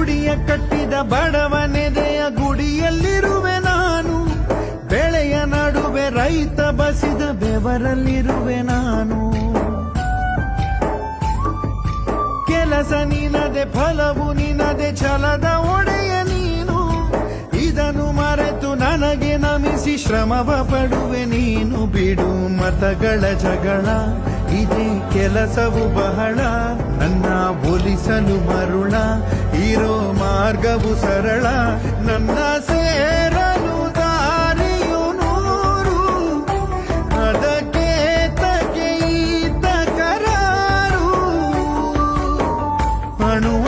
ಗುಡಿಯ ಕಟ್ಟಿದ ಬಡವನೆದೆಯ ಗುಡಿಯಲ್ಲಿರುವೆ ನಾನು, ಬೆಳೆಯ ನಡುವೆ ರೈತ ಬಸಿದ ಬೆವರಲ್ಲಿರುವೆ ನಾನು. ಕೆಲಸ ನಿನದೆ ಫಲವು ನಿನದೆ ಛಲದ ಒಡೆಯ ನೀನು, ಇದನ್ನು ಮರೆತು ನನಗೆ ನಮಿಸಿ ಶ್ರಮವ ಪಡುವೆ ನೀನು. ಬಿಡು ಮತಗಳ ಜಗಳ, ಇದೇ ಕೆಲಸವು ಬಹಳ, ನನ್ನ ಒಲಿಸಲು ಮರುಳ, ಇರೋ ಮಾರ್ಗವು ಸರಳ. ನನ್ನ ಸೇರಲು ದಾರಿಯು ನೂರು, ಅದಕ್ಕೆ ತಕೆ ಈತ ಕರಾರು. ಅಣುವ